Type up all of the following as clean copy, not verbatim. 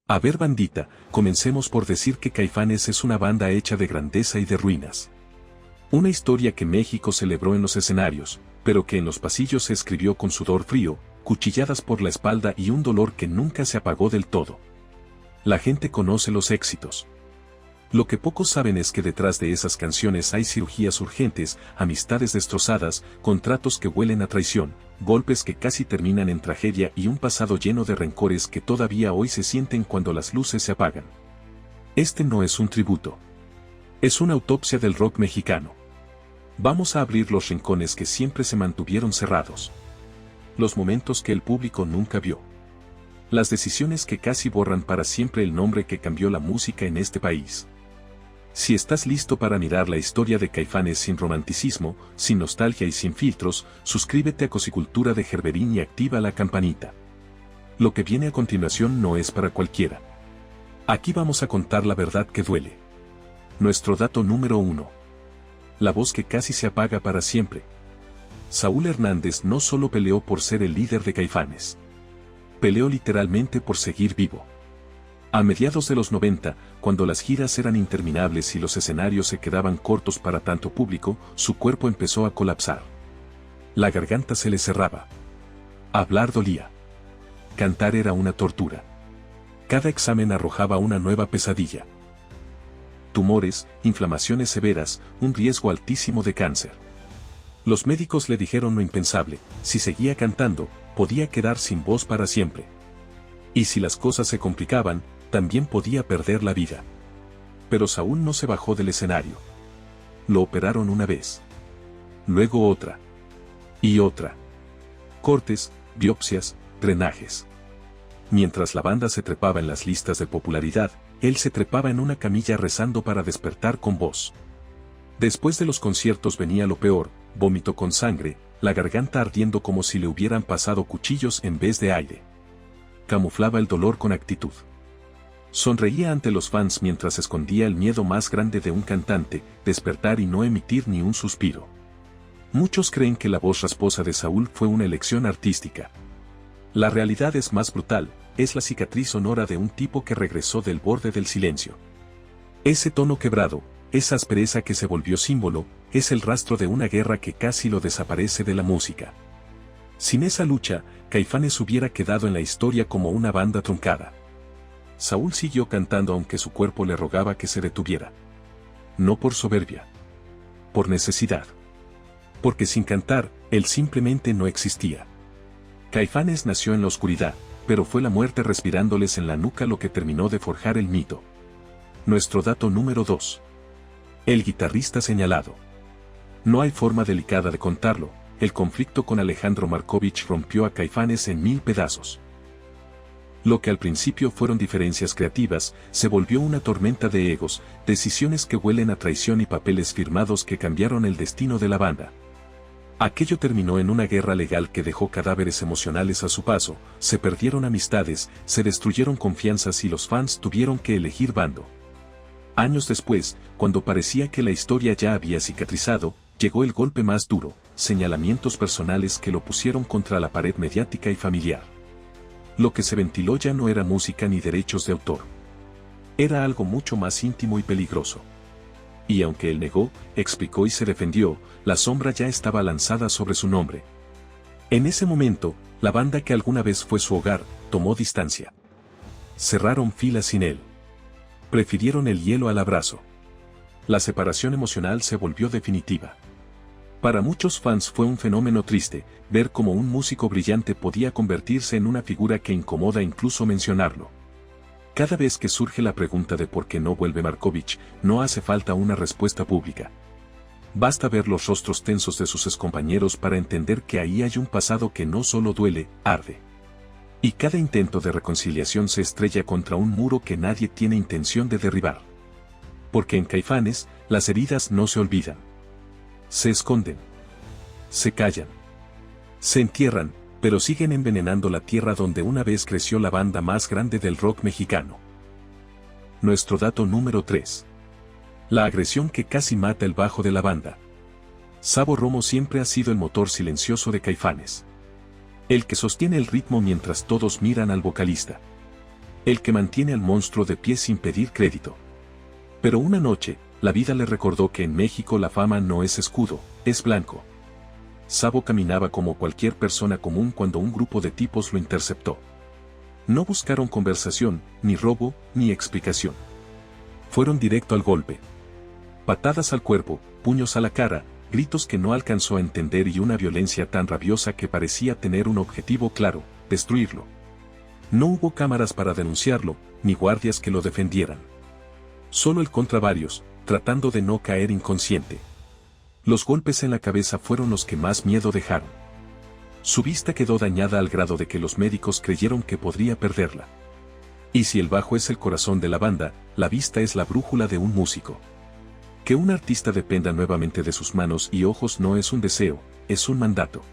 A ver, bandita, comencemos por decir que Caifanes es una banda hecha de grandeza y de ruinas. Una historia que México celebró en los escenarios, pero que en los pasillos se escribió con sudor frío, cuchilladas por la espalda y un dolor que nunca se apagó del todo. La gente conoce los éxitos. Lo que pocos saben es que detrás de esas canciones hay cirugías urgentes, amistades destrozadas, contratos que huelen a traición, golpes que casi terminan en tragedia y un pasado lleno de rencores que todavía hoy se sienten cuando las luces se apagan. Este no es un tributo. Es una autopsia del rock mexicano. Vamos a abrir los rincones que siempre se mantuvieron cerrados. Los momentos que el público nunca vio. Las decisiones que casi borran para siempre el nombre que cambió la música en este país. Si estás listo para mirar la historia de Caifanes sin romanticismo, sin nostalgia y sin filtros, suscríbete a Cosicultura de Gerberín y activa la campanita. Lo que viene a continuación no es para cualquiera. Aquí vamos a contar la verdad que duele. Nuestro dato número 1. La voz que casi se apaga para siempre. Saúl Hernández no solo peleó por ser el líder de Caifanes. Peleó literalmente por seguir vivo. A mediados de los 90, cuando las giras eran interminables y los escenarios se quedaban cortos para tanto público, su cuerpo empezó a colapsar. La garganta se le cerraba. Hablar dolía. Cantar era una tortura. Cada examen arrojaba una nueva pesadilla. Tumores, inflamaciones severas, un riesgo altísimo de cáncer. Los médicos le dijeron lo impensable: si seguía cantando, podía quedar sin voz para siempre. Y si las cosas se complicaban, también podía perder la vida. Pero Saúl no se bajó del escenario. Lo operaron una vez. Luego otra. Y otra. Cortes, biopsias, drenajes. Mientras la banda se trepaba en las listas de popularidad, él se trepaba en una camilla rezando para despertar con voz. Después de los conciertos venía lo peor: vómito con sangre, la garganta ardiendo como si le hubieran pasado cuchillos en vez de aire. Camuflaba el dolor con actitud. Sonreía ante los fans mientras escondía el miedo más grande de un cantante: despertar y no emitir ni un suspiro. Muchos creen que la voz rasposa de Saúl fue una elección artística. La realidad es más brutal: es la cicatriz sonora de un tipo que regresó del borde del silencio. Ese tono quebrado, esa aspereza que se volvió símbolo, es el rastro de una guerra que casi lo desaparece de la música. Sin esa lucha, Caifanes hubiera quedado en la historia como una banda truncada. Saúl siguió cantando aunque su cuerpo le rogaba que se detuviera. No por soberbia. Por necesidad. Porque sin cantar, él simplemente no existía. Caifanes nació en la oscuridad, pero fue la muerte respirándoles en la nuca lo que terminó de forjar el mito. Nuestro dato número 2. El guitarrista señalado. No hay forma delicada de contarlo: el conflicto con Alejandro Markovich rompió a Caifanes en 1000 pedazos. Lo que al principio fueron diferencias creativas, se volvió una tormenta de egos, decisiones que huelen a traición y papeles firmados que cambiaron el destino de la banda. Aquello terminó en una guerra legal que dejó cadáveres emocionales a su paso, se perdieron amistades, se destruyeron confianzas y los fans tuvieron que elegir bando. Años después, cuando parecía que la historia ya había cicatrizado, llegó el golpe más duro: señalamientos personales que lo pusieron contra la pared mediática y familiar. Lo que se ventiló ya no era música ni derechos de autor. Era algo mucho más íntimo y peligroso. Y aunque él negó, explicó y se defendió, la sombra ya estaba lanzada sobre su nombre. En ese momento, la banda que alguna vez fue su hogar, tomó distancia. Cerraron filas sin él. Prefirieron el hielo al abrazo. La separación emocional se volvió definitiva. Para muchos fans fue un fenómeno triste, ver cómo un músico brillante podía convertirse en una figura que incomoda incluso mencionarlo. Cada vez que surge la pregunta de por qué no vuelve Markovich, no hace falta una respuesta pública. Basta ver los rostros tensos de sus excompañeros para entender que ahí hay un pasado que no solo duele, arde. Y cada intento de reconciliación se estrella contra un muro que nadie tiene intención de derribar. Porque en Caifanes, las heridas no se olvidan. Se esconden. Se callan. Se entierran, pero siguen envenenando la tierra donde una vez creció la banda más grande del rock mexicano. Nuestro dato número 3. La agresión que casi mata el bajo de la banda. Sabo Romo siempre ha sido el motor silencioso de Caifanes. El que sostiene el ritmo mientras todos miran al vocalista. el que mantiene al monstruo de pie sin pedir crédito. Pero una noche, la vida le recordó que en México la fama no es escudo, es blanco. Sabo caminaba como cualquier persona común cuando un grupo de tipos lo interceptó. No buscaron conversación, ni robo, ni explicación. Fueron directo al golpe. Patadas al cuerpo, puños a la cara, gritos que no alcanzó a entender y una violencia tan rabiosa que parecía tener un objetivo claro, destruirlo. No hubo cámaras para denunciarlo, ni guardias que lo defendieran. Solo él contra varios, tratando de no caer inconsciente. Los golpes en la cabeza fueron los que más miedo dejaron. Su vista quedó dañada al grado de que los médicos creyeron que podría perderla. Y si el bajo es el corazón de la banda, la vista es la brújula de un músico. Que un artista dependa nuevamente de sus manos y ojos no es un deseo, es un mandato.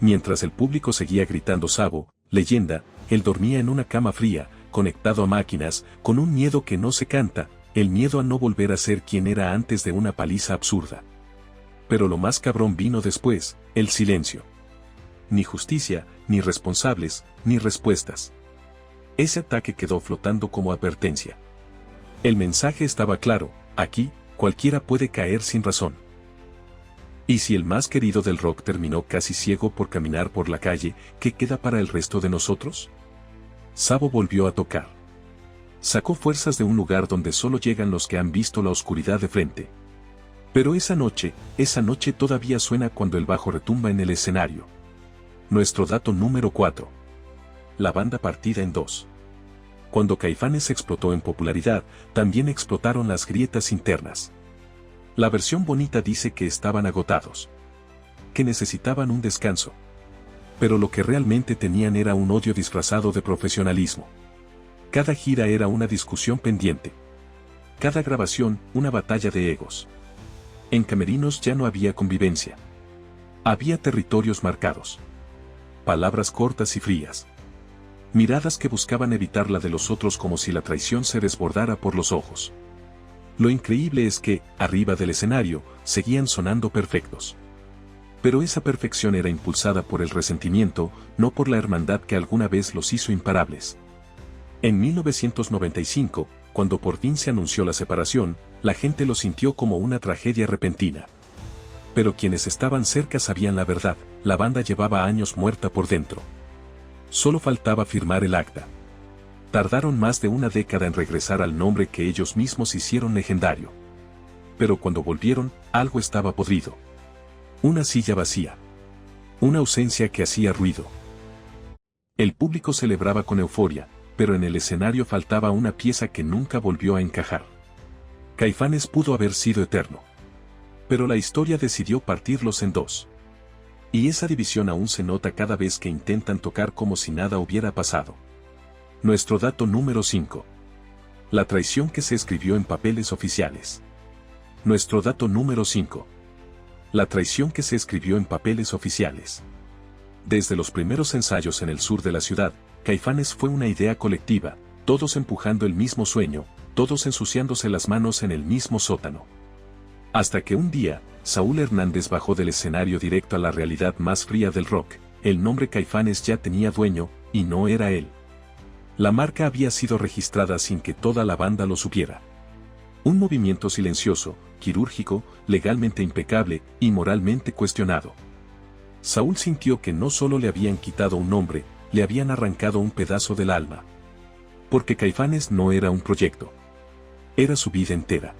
Mientras el público seguía gritando Sabo, leyenda, él dormía en una cama fría, conectado a máquinas, con un miedo que no se canta, el miedo a no volver a ser quien era antes de una paliza absurda. Pero lo más cabrón vino después, el silencio. Ni justicia, ni responsables, ni respuestas. Ese ataque quedó flotando como advertencia. El mensaje estaba claro, aquí, cualquiera puede caer sin razón. Y si el más querido del rock terminó casi ciego por caminar por la calle, ¿qué queda para el resto de nosotros? Sabo volvió a tocar. Sacó fuerzas de un lugar donde solo llegan los que han visto la oscuridad de frente. Pero esa noche todavía suena cuando el bajo retumba en el escenario. Nuestro dato número 4. La banda partida en dos. Cuando Caifanes explotó en popularidad, también explotaron las grietas internas. La versión bonita dice que estaban agotados. Que necesitaban un descanso. Pero lo que realmente tenían era un odio disfrazado de profesionalismo. Cada gira era una discusión pendiente. Cada grabación, una batalla de egos. En camerinos ya no había convivencia. Había territorios marcados. Palabras cortas y frías. Miradas que buscaban evitar la de los otros como si la traición se desbordara por los ojos. Lo increíble es que, arriba del escenario, seguían sonando perfectos. Pero esa perfección era impulsada por el resentimiento, no por la hermandad que alguna vez los hizo imparables. En 1995, cuando por fin se anunció la separación, la gente lo sintió como una tragedia repentina. Pero quienes estaban cerca sabían la verdad, la banda llevaba años muerta por dentro. Solo faltaba firmar el acta. Tardaron más de una década en regresar al nombre que ellos mismos hicieron legendario. Pero cuando volvieron, algo estaba podrido. Una silla vacía. Una ausencia que hacía ruido. El público celebraba con euforia, pero en el escenario faltaba una pieza que nunca volvió a encajar. Caifanes pudo haber sido eterno. Pero la historia decidió partirlos en dos. Y esa división aún se nota cada vez que intentan tocar como si nada hubiera pasado. Nuestro dato número 5. La traición que se escribió en papeles oficiales. Nuestro dato número 5. La traición que se escribió en papeles oficiales. Desde los primeros ensayos en el sur de la ciudad, Caifanes fue una idea colectiva, todos empujando el mismo sueño, todos ensuciándose las manos en el mismo sótano. Hasta que un día, Saúl Hernández bajó del escenario directo a la realidad más fría del rock. El nombre Caifanes ya tenía dueño, y no era él. La marca había sido registrada sin que toda la banda lo supiera. Un movimiento silencioso, quirúrgico, legalmente impecable y moralmente cuestionado. Saúl sintió que no solo le habían quitado un nombre, le habían arrancado un pedazo del alma. Porque Caifanes no era un proyecto. Era su vida entera.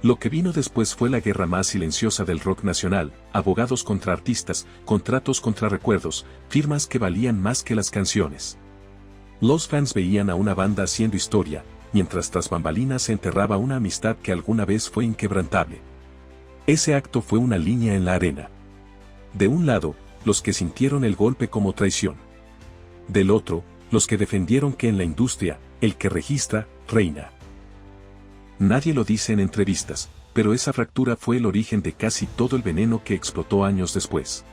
Lo que vino después fue la guerra más silenciosa del rock nacional, abogados contra artistas, contratos contra recuerdos, firmas que valían más que las canciones. Los fans veían a una banda haciendo historia, mientras tras bambalinas se enterraba una amistad que alguna vez fue inquebrantable. Ese acto fue una línea en la arena. De un lado, los que sintieron el golpe como traición. Del otro, los que defendieron que en la industria, el que registra, reina. Nadie lo dice en entrevistas, pero esa fractura fue el origen de casi todo el veneno que explotó años después.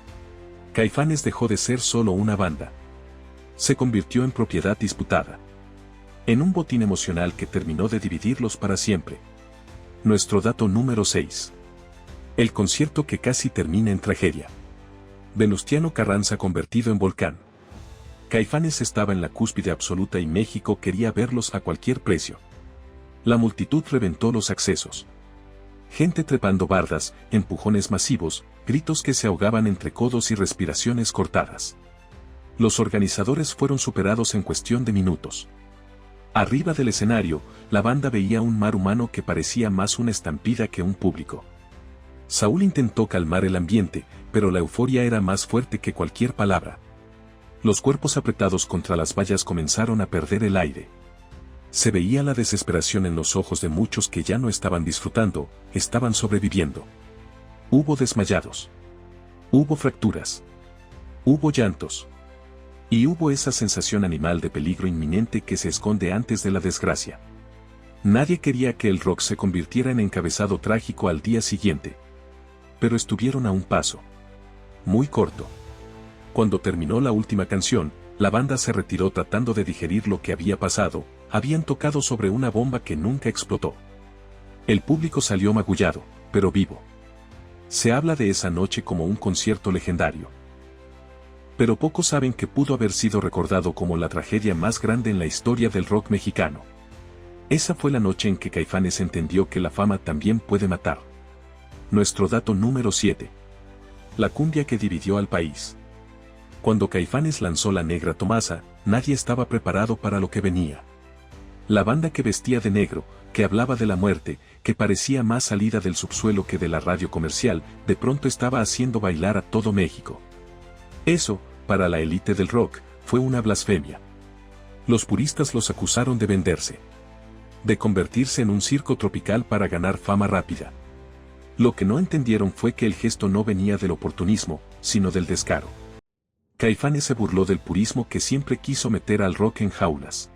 Caifanes dejó de ser solo una banda. Se convirtió en propiedad disputada. En un botín emocional que terminó de dividirlos para siempre. Nuestro dato número 6. El concierto que casi termina en tragedia. Venustiano Carranza convertido en volcán. Caifanes estaba en la cúspide absoluta y México quería verlos a cualquier precio. La multitud reventó los accesos. Gente trepando bardas, empujones masivos, gritos que se ahogaban entre codos y respiraciones cortadas. Los organizadores fueron superados en cuestión de minutos. Arriba del escenario, la banda veía un mar humano que parecía más una estampida que un público. Saúl intentó calmar el ambiente, pero la euforia era más fuerte que cualquier palabra. Los cuerpos apretados contra las vallas comenzaron a perder el aire. Se veía la desesperación en los ojos de muchos que ya no estaban disfrutando, estaban sobreviviendo. Hubo desmayados. Hubo fracturas. Hubo llantos. Y hubo esa sensación animal de peligro inminente que se esconde antes de la desgracia. Nadie quería que el rock se convirtiera en encabezado trágico al día siguiente. Pero estuvieron a un paso. Muy corto. Cuando terminó la última canción, la banda se retiró tratando de digerir lo que había pasado. Habían tocado sobre una bomba que nunca explotó. El público salió magullado, pero vivo. Se habla de esa noche como un concierto legendario. Pero pocos saben que pudo haber sido recordado como la tragedia más grande en la historia del rock mexicano. Esa fue la noche en que Caifanes entendió que la fama también puede matar. Nuestro dato número 7. La cumbia que dividió al país. Cuando Caifanes lanzó La Negra Tomasa, nadie estaba preparado para lo que venía. La banda que vestía de negro, que hablaba de la muerte, que parecía más salida del subsuelo que de la radio comercial, de pronto estaba haciendo bailar a todo México. Eso, para la élite del rock, fue una blasfemia. Los puristas los acusaron de venderse. De convertirse en un circo tropical para ganar fama rápida. Lo que no entendieron fue que el gesto no venía del oportunismo, sino del descaro. Caifanes se burló del purismo que siempre quiso meter al rock en jaulas.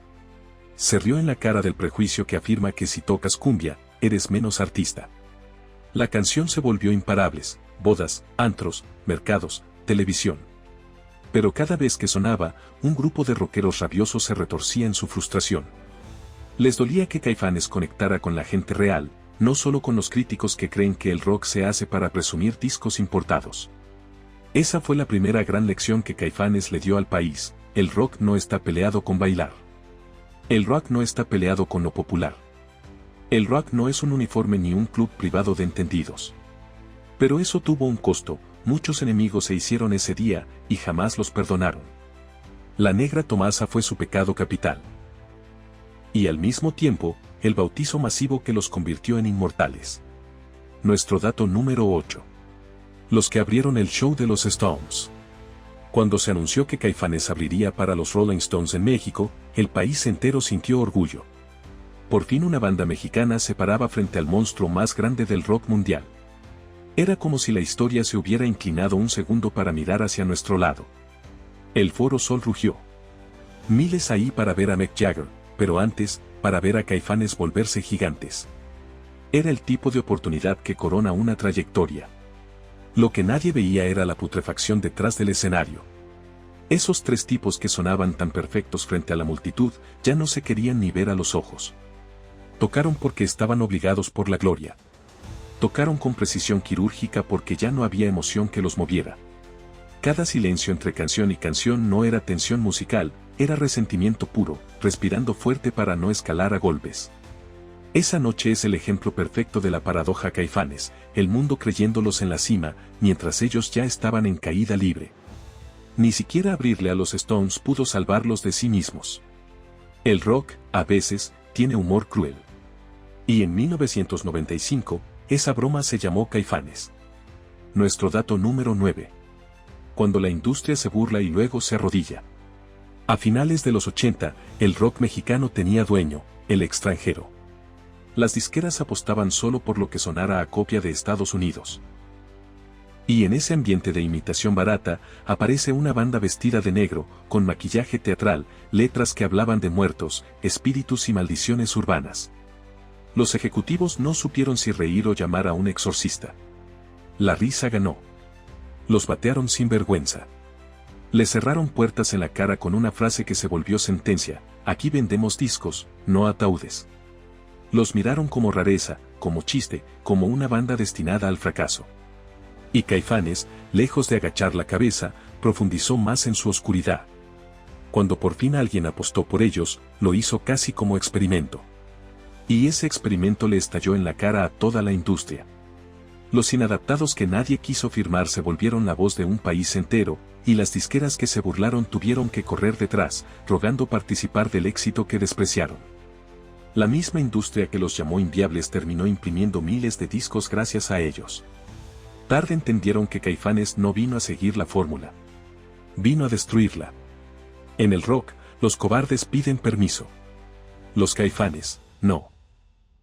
Se rió en la cara del prejuicio que afirma que si tocas cumbia, eres menos artista. La canción se volvió imparables, bodas, antros, mercados, televisión. Pero cada vez que sonaba, un grupo de rockeros rabiosos se retorcía en su frustración. Les dolía que Caifanes conectara con la gente real, no solo con los críticos que creen que el rock se hace para presumir discos importados. Esa fue la primera gran lección que Caifanes le dio al país: el rock no está peleado con bailar. El rock no está peleado con lo popular. El rock no es un uniforme ni un club privado de entendidos. Pero eso tuvo un costo. Muchos enemigos se hicieron ese día, y jamás los perdonaron. La Negra Tomasa fue su pecado capital. Y al mismo tiempo, el bautizo masivo que los convirtió en inmortales. Nuestro dato número 8. Los que abrieron el show de los Stones. Cuando se anunció que Caifanes abriría para los Rolling Stones en México, el país entero sintió orgullo. Por fin una banda mexicana se paraba frente al monstruo más grande del rock mundial. Era como si la historia se hubiera inclinado un segundo para mirar hacia nuestro lado. El Foro Sol rugió. Miles ahí para ver a Mick Jagger, pero antes, para ver a Caifanes volverse gigantes. Era el tipo de oportunidad que corona una trayectoria. Lo que nadie veía era la putrefacción detrás del escenario. Esos tres tipos que sonaban tan perfectos frente a la multitud, ya no se querían ni ver a los ojos. Tocaron porque estaban obligados por la gloria. Tocaron con precisión quirúrgica porque ya no había emoción que los moviera. Cada silencio entre canción y canción no era tensión musical, era resentimiento puro, respirando fuerte para no escalar a golpes. Esa noche es el ejemplo perfecto de la paradoja Caifanes, el mundo creyéndolos en la cima, mientras ellos ya estaban en caída libre. Ni siquiera abrirle a los Stones pudo salvarlos de sí mismos. El rock, a veces, tiene humor cruel. Y en 1995, esa broma se llamó Caifanes. Nuestro dato número 9. Cuando la industria se burla y luego se arrodilla. A finales de los 80, el rock mexicano tenía dueño, el extranjero. Las disqueras apostaban solo por lo que sonara a copia de Estados Unidos. Y en ese ambiente de imitación barata, aparece una banda vestida de negro, con maquillaje teatral, letras que hablaban de muertos, espíritus y maldiciones urbanas. Los ejecutivos no supieron si reír o llamar a un exorcista. La risa ganó. Los batearon sin vergüenza. Les cerraron puertas en la cara con una frase que se volvió sentencia: aquí vendemos discos, no ataúdes. Los miraron como rareza, como chiste, como una banda destinada al fracaso. Y Caifanes, lejos de agachar la cabeza, profundizó más en su oscuridad. Cuando por fin alguien apostó por ellos, lo hizo casi como experimento. Y ese experimento le estalló en la cara a toda la industria. Los inadaptados que nadie quiso firmar se volvieron la voz de un país entero, y las disqueras que se burlaron tuvieron que correr detrás, rogando participar del éxito que despreciaron. La misma industria que los llamó inviables terminó imprimiendo miles de discos gracias a ellos. Tarde entendieron que Caifanes no vino a seguir la fórmula. Vino a destruirla. En el rock, los cobardes piden permiso. Los Caifanes, no.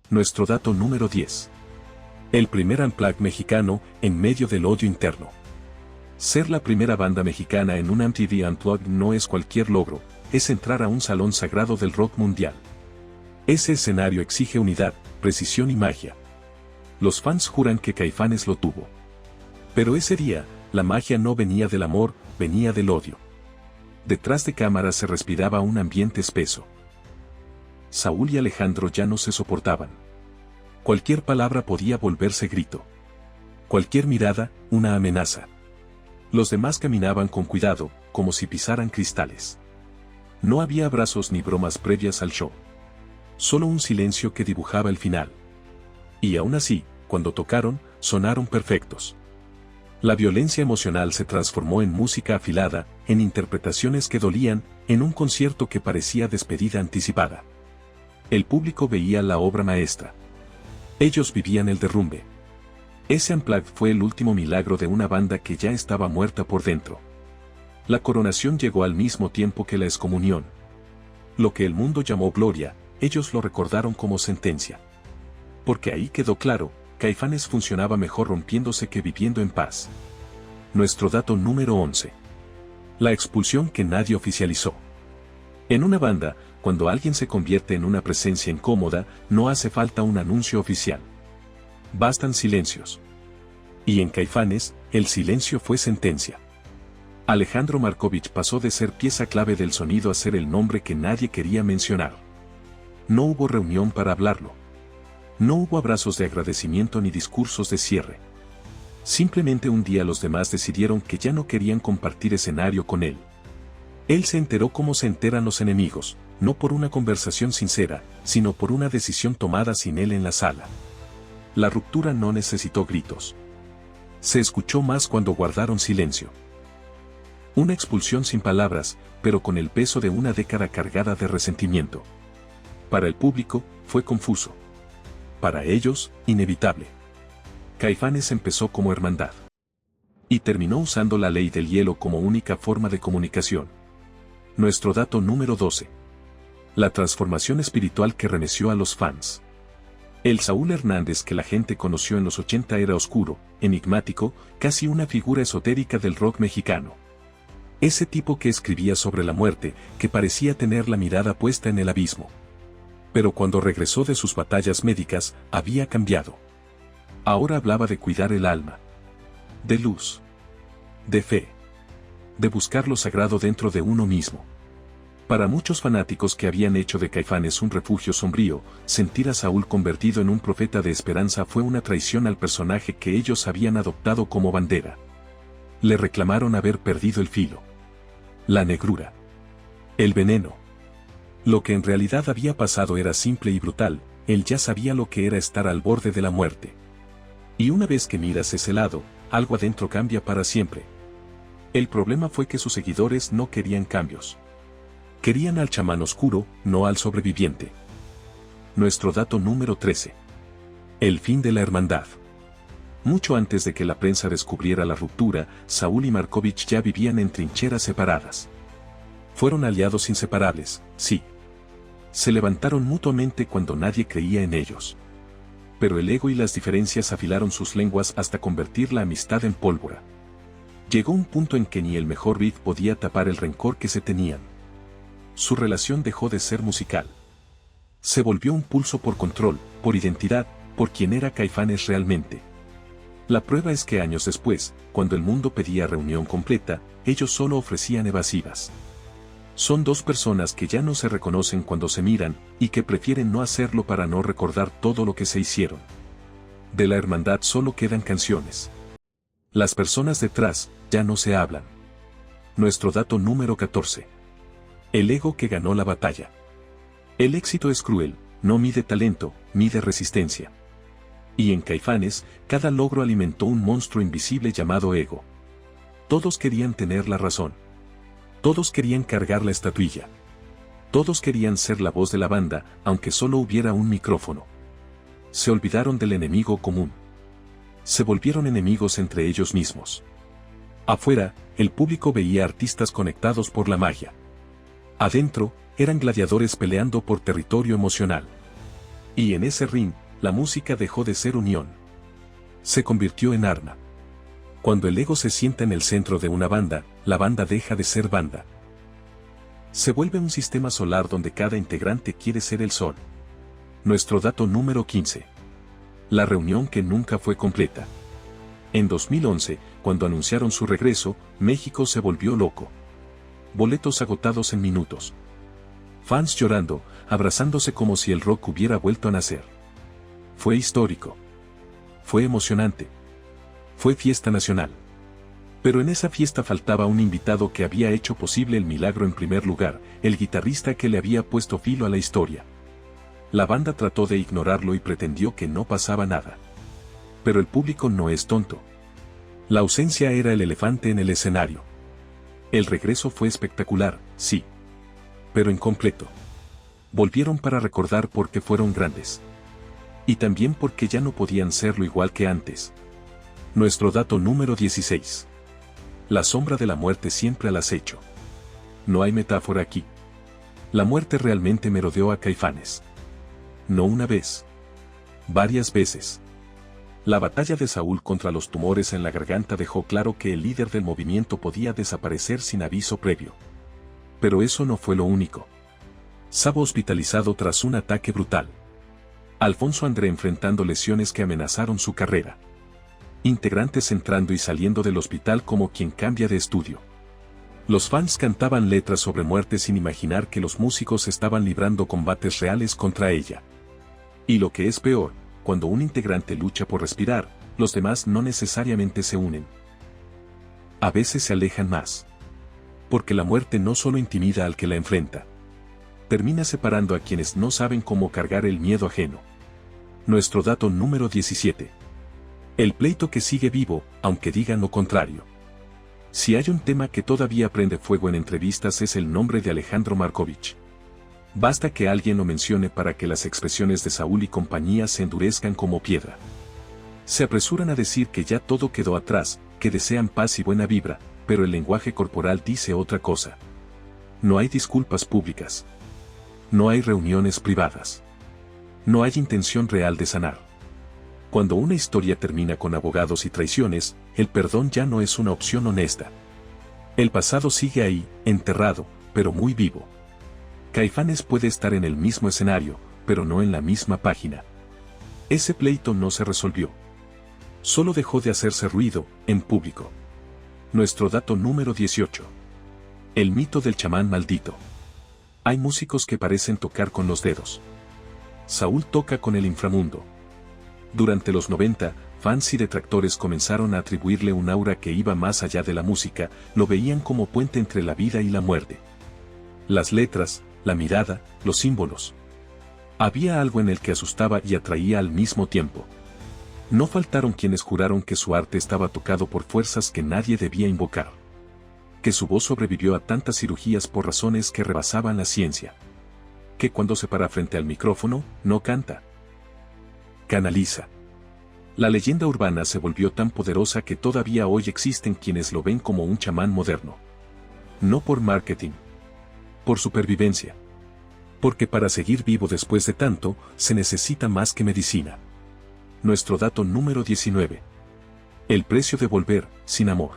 Nuestro dato número 10. El primer Unplugged mexicano, en medio del odio interno. Ser la primera banda mexicana en un MTV Unplugged no es cualquier logro, es entrar a un salón sagrado del rock mundial. Ese escenario exige unidad, precisión y magia. Los fans juran que Caifanes lo tuvo. Pero ese día, la magia no venía del amor, venía del odio. Detrás de cámaras se respiraba un ambiente espeso. Saúl y Alejandro ya no se soportaban. Cualquier palabra podía volverse grito. Cualquier mirada, una amenaza. Los demás caminaban con cuidado, como si pisaran cristales. No había abrazos ni bromas previas al show. Solo un silencio que dibujaba el final. Y aún así, cuando tocaron, sonaron perfectos. La violencia emocional se transformó en música afilada, en interpretaciones que dolían, en un concierto que parecía despedida anticipada. El público veía la obra maestra. Ellos vivían el derrumbe. Ese Unplugged fue el último milagro de una banda que ya estaba muerta por dentro. La coronación llegó al mismo tiempo que la excomunión. Lo que el mundo llamó gloria, ellos lo recordaron como sentencia. Porque ahí quedó claro, Caifanes funcionaba mejor rompiéndose que viviendo en paz. Nuestro dato número 11. La expulsión que nadie oficializó. En una banda, cuando alguien se convierte en una presencia incómoda, no hace falta un anuncio oficial. Bastan silencios. Y en Caifanes, el silencio fue sentencia. Alejandro Markovich pasó de ser pieza clave del sonido a ser el nombre que nadie quería mencionar. No hubo reunión para hablarlo. No hubo abrazos de agradecimiento ni discursos de cierre. Simplemente un día los demás decidieron que ya no querían compartir escenario con él. Él se enteró como se enteran los enemigos, no por una conversación sincera, sino por una decisión tomada sin él en la sala. La ruptura no necesitó gritos. Se escuchó más cuando guardaron silencio. Una expulsión sin palabras, pero con el peso de una década cargada de resentimiento. Para el público, fue confuso. Para ellos, inevitable. Caifanes empezó como hermandad. Y terminó usando la ley del hielo como única forma de comunicación. Nuestro dato número 12. La transformación espiritual que remeció a los fans. El Saúl Hernández que la gente conoció en los 80 era oscuro, enigmático, casi una figura esotérica del rock mexicano. Ese tipo que escribía sobre la muerte, que parecía tener la mirada puesta en el abismo. Pero cuando regresó de sus batallas médicas, había cambiado. Ahora hablaba de cuidar el alma. De luz. De fe. De buscar lo sagrado dentro de uno mismo. Para muchos fanáticos que habían hecho de Caifanes un refugio sombrío, sentir a Saúl convertido en un profeta de esperanza fue una traición al personaje que ellos habían adoptado como bandera. Le reclamaron haber perdido el filo. La negrura. El veneno. Lo que en realidad había pasado era simple y brutal, él ya sabía lo que era estar al borde de la muerte. Y una vez que miras ese lado, algo adentro cambia para siempre. El problema fue que sus seguidores no querían cambios. Querían al chamán oscuro, no al sobreviviente. Nuestro dato número 13. El fin de la hermandad. Mucho antes de que la prensa descubriera la ruptura, Saúl y Markovich ya vivían en trincheras separadas. Fueron aliados inseparables, sí. Se levantaron mutuamente cuando nadie creía en ellos. Pero el ego y las diferencias afilaron sus lenguas hasta convertir la amistad en pólvora. Llegó un punto en que ni el mejor beat podía tapar el rencor que se tenían. Su relación dejó de ser musical. Se volvió un pulso por control, por identidad, por quien era Caifanes realmente. La prueba es que años después, cuando el mundo pedía reunión completa, ellos solo ofrecían evasivas. Son dos personas que ya no se reconocen cuando se miran, y que prefieren no hacerlo para no recordar todo lo que se hicieron. De la hermandad solo quedan canciones. Las personas detrás, ya no se hablan. Nuestro dato número 14. El ego que ganó la batalla. El éxito es cruel, no mide talento, mide resistencia. Y en Caifanes, cada logro alimentó un monstruo invisible llamado ego. Todos querían tener la razón. Todos querían cargar la estatuilla. Todos querían ser la voz de la banda, aunque solo hubiera un micrófono. Se olvidaron del enemigo común. Se volvieron enemigos entre ellos mismos. Afuera, el público veía artistas conectados por la magia. Adentro, eran gladiadores peleando por territorio emocional. Y en ese ring, la música dejó de ser unión. Se convirtió en arma. Cuando el ego se sienta en el centro de una banda, la banda deja de ser banda. Se vuelve un sistema solar donde cada integrante quiere ser el sol. Nuestro dato número 15. La reunión que nunca fue completa. En 2011, cuando anunciaron su regreso, México se volvió loco. Boletos agotados en minutos. Fans llorando, abrazándose como si el rock hubiera vuelto a nacer. Fue histórico. Fue emocionante. Fue fiesta nacional. Pero en esa fiesta faltaba un invitado que había hecho posible el milagro en primer lugar, el guitarrista que le había puesto filo a la historia. La banda trató de ignorarlo y pretendió que no pasaba nada. Pero el público no es tonto. La ausencia era el elefante en el escenario. El regreso fue espectacular, sí. Pero incompleto. Volvieron para recordar por qué fueron grandes. Y también porque ya no podían serlo igual que antes. Nuestro dato número 16. La sombra de la muerte siempre al acecho. No hay metáfora aquí. La muerte realmente merodeó a Caifanes. No una vez. Varias veces. La batalla de Saúl contra los tumores en la garganta dejó claro que el líder del movimiento podía desaparecer sin aviso previo. Pero eso no fue lo único. Sabo hospitalizado tras un ataque brutal. Alfonso André enfrentando lesiones que amenazaron su carrera. Integrantes entrando y saliendo del hospital como quien cambia de estudio. Los fans cantaban letras sobre muerte sin imaginar que los músicos estaban librando combates reales contra ella. Y lo que es peor, cuando un integrante lucha por respirar, los demás no necesariamente se unen. A veces se alejan más. Porque la muerte no solo intimida al que la enfrenta. Termina separando a quienes no saben cómo cargar el miedo ajeno. Nuestro dato número 17. El pleito que sigue vivo, aunque digan lo contrario. Si hay un tema que todavía prende fuego en entrevistas es el nombre de Alejandro Markovich. Basta que alguien lo mencione para que las expresiones de Saúl y compañía se endurezcan como piedra. Se apresuran a decir que ya todo quedó atrás, que desean paz y buena vibra, pero el lenguaje corporal dice otra cosa. No hay disculpas públicas. No hay reuniones privadas. No hay intención real de sanar. Cuando una historia termina con abogados y traiciones, el perdón ya no es una opción honesta. El pasado sigue ahí, enterrado, pero muy vivo. Caifanes puede estar en el mismo escenario, pero no en la misma página. Ese pleito no se resolvió. Solo dejó de hacerse ruido, en público. Nuestro dato número 18. El mito del chamán maldito. Hay músicos que parecen tocar con los dedos. Saúl toca con el inframundo. Durante los 90, fans y detractores comenzaron a atribuirle un aura que iba más allá de la música, lo veían como puente entre la vida y la muerte. Las letras, la mirada, los símbolos. Había algo en el que asustaba y atraía al mismo tiempo. No faltaron quienes juraron que su arte estaba tocado por fuerzas que nadie debía invocar. Que su voz sobrevivió a tantas cirugías por razones que rebasaban la ciencia. Que cuando se para frente al micrófono, no canta. Canaliza. La leyenda urbana se volvió tan poderosa que todavía hoy existen quienes lo ven como un chamán moderno. No por marketing. Por supervivencia. Porque para seguir vivo después de tanto, se necesita más que medicina. Nuestro dato número 19. El precio de volver, sin amor.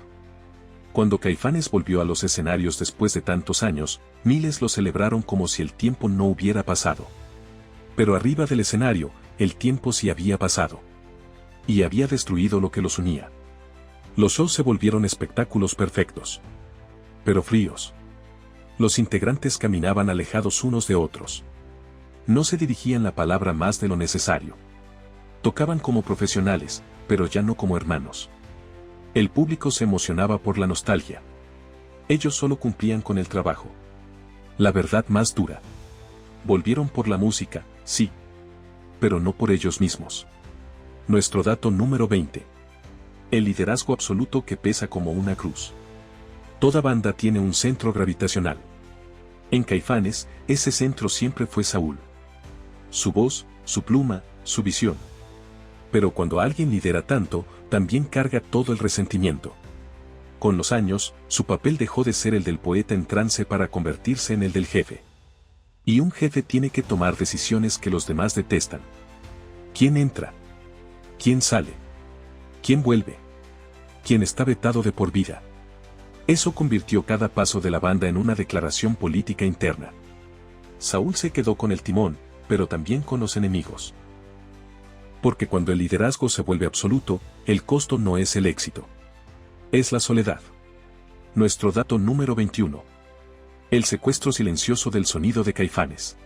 Cuando Caifanes volvió a los escenarios después de tantos años, miles lo celebraron como si el tiempo no hubiera pasado. Pero arriba del escenario, el tiempo sí había pasado. Y había destruido lo que los unía. Los shows se volvieron espectáculos perfectos. Pero fríos. Los integrantes caminaban alejados unos de otros. No se dirigían la palabra más de lo necesario. Tocaban como profesionales, pero ya no como hermanos. El público se emocionaba por la nostalgia. Ellos solo cumplían con el trabajo. La verdad más dura. Volvieron por la música, sí. Pero no por ellos mismos. Nuestro dato número 20. El liderazgo absoluto que pesa como una cruz. Toda banda tiene un centro gravitacional. En Caifanes, ese centro siempre fue Saúl. Su voz, su pluma, su visión. Pero cuando alguien lidera tanto, también carga todo el resentimiento. Con los años, su papel dejó de ser el del poeta en trance para convertirse en el del jefe. Y un jefe tiene que tomar decisiones que los demás detestan. ¿Quién entra? ¿Quién sale? ¿Quién vuelve? ¿Quién está vetado de por vida? Eso convirtió cada paso de la banda en una declaración política interna. Saúl se quedó con el timón, pero también con los enemigos. Porque cuando el liderazgo se vuelve absoluto, el costo no es el éxito. Es la soledad. Nuestro dato número 21. El secuestro silencioso del sonido de Caifanes.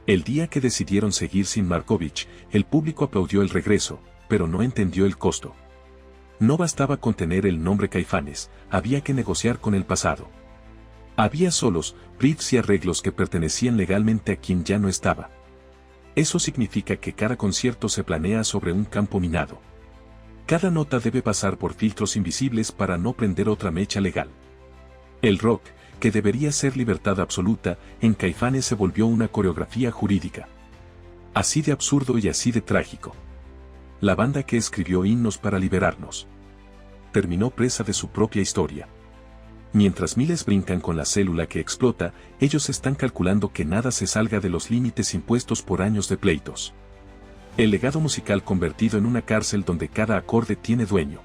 El día que decidieron seguir sin Markovich, el público aplaudió el regreso, pero no entendió el costo. No bastaba con tener el nombre Caifanes, había que negociar con el pasado. Había solos, riffs y arreglos que pertenecían legalmente a quien ya no estaba. Eso significa que cada concierto se planea sobre un campo minado. Cada nota debe pasar por filtros invisibles para no prender otra mecha legal. El rock, que debería ser libertad absoluta, en Caifanes se volvió una coreografía jurídica. Así de absurdo y así de trágico. La banda que escribió himnos para liberarnos terminó presa de su propia historia. Mientras miles brincan con la célula que explota, ellos están calculando que nada se salga de los límites impuestos por años de pleitos. El legado musical convertido en una cárcel donde cada acorde tiene dueño.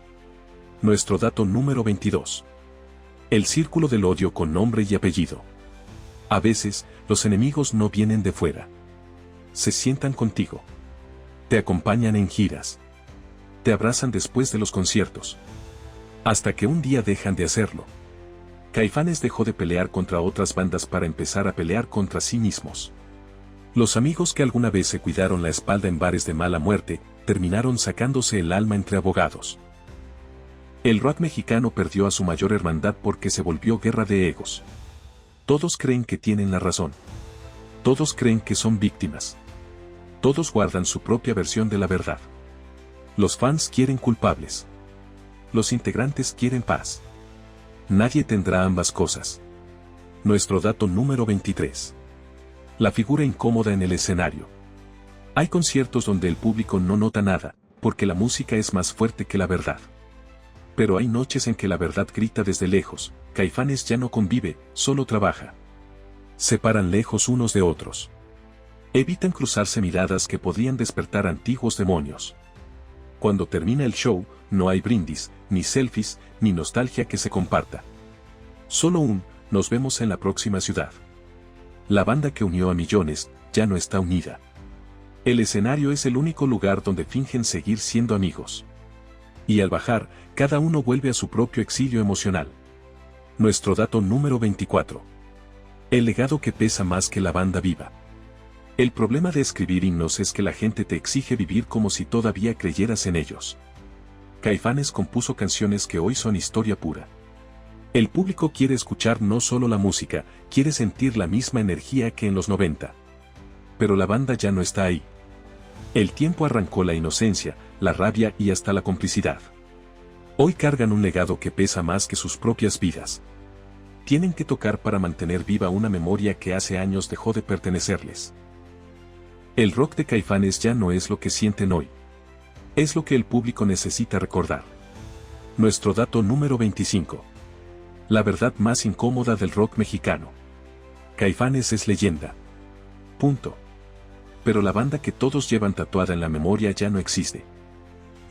Nuestro dato número 22. El círculo del odio con nombre y apellido. A veces, los enemigos no vienen de fuera. Se sientan contigo. Te acompañan en giras. Te abrazan después de los conciertos. Hasta que un día dejan de hacerlo. Caifanes dejó de pelear contra otras bandas para empezar a pelear contra sí mismos. Los amigos que alguna vez se cuidaron la espalda en bares de mala muerte, terminaron sacándose el alma entre abogados. El rock mexicano perdió a su mayor hermandad porque se volvió guerra de egos. Todos creen que tienen la razón. Todos creen que son víctimas. Todos guardan su propia versión de la verdad. Los fans quieren culpables. Los integrantes quieren paz. Nadie tendrá ambas cosas. Nuestro dato número 23. La figura incómoda en el escenario. Hay conciertos donde el público no nota nada, porque la música es más fuerte que la verdad. Pero hay noches en que la verdad grita desde lejos. Caifanes ya no convive, solo trabaja. Se paran lejos unos de otros. Evitan cruzarse miradas que podrían despertar antiguos demonios. Cuando termina el show, no hay brindis, ni selfies, ni nostalgia que se comparta. Solo nos vemos en la próxima ciudad. La banda que unió a millones, ya no está unida. El escenario es el único lugar donde fingen seguir siendo amigos. Y al bajar, cada uno vuelve a su propio exilio emocional. Nuestro dato número 24. El legado que pesa más que la banda viva. El problema de escribir himnos es que la gente te exige vivir como si todavía creyeras en ellos. Caifanes compuso canciones que hoy son historia pura. El público quiere escuchar no solo la música, quiere sentir la misma energía que en los 90. Pero la banda ya no está ahí. El tiempo arrancó la inocencia, la rabia y hasta la complicidad. Hoy cargan un legado que pesa más que sus propias vidas. Tienen que tocar para mantener viva una memoria que hace años dejó de pertenecerles. El rock de Caifanes ya no es lo que sienten hoy. Es lo que el público necesita recordar. Nuestro dato número 25. La verdad más incómoda del rock mexicano. Caifanes es leyenda. Punto. Pero la banda que todos llevan tatuada en la memoria ya no existe.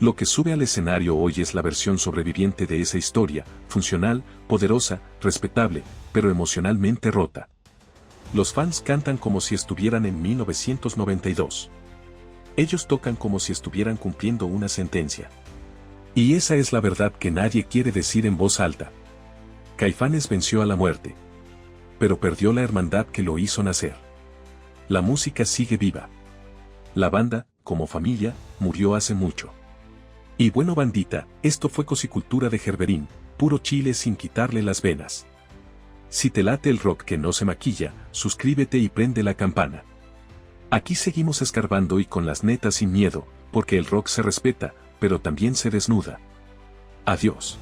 Lo que sube al escenario hoy es la versión sobreviviente de esa historia, funcional, poderosa, respetable, pero emocionalmente rota. Los fans cantan como si estuvieran en 1992. Ellos tocan como si estuvieran cumpliendo una sentencia. Y esa es la verdad que nadie quiere decir en voz alta. Caifanes venció a la muerte. Pero perdió la hermandad que lo hizo nacer. La música sigue viva. La banda, como familia, murió hace mucho. Y bueno bandita, esto fue Cosicultura de Gerberín, puro chile sin quitarle las venas. Si te late el rock que no se maquilla, suscríbete y prende la campana. Aquí seguimos escarbando y con las netas sin miedo, porque el rock se respeta, pero también se desnuda. Adiós.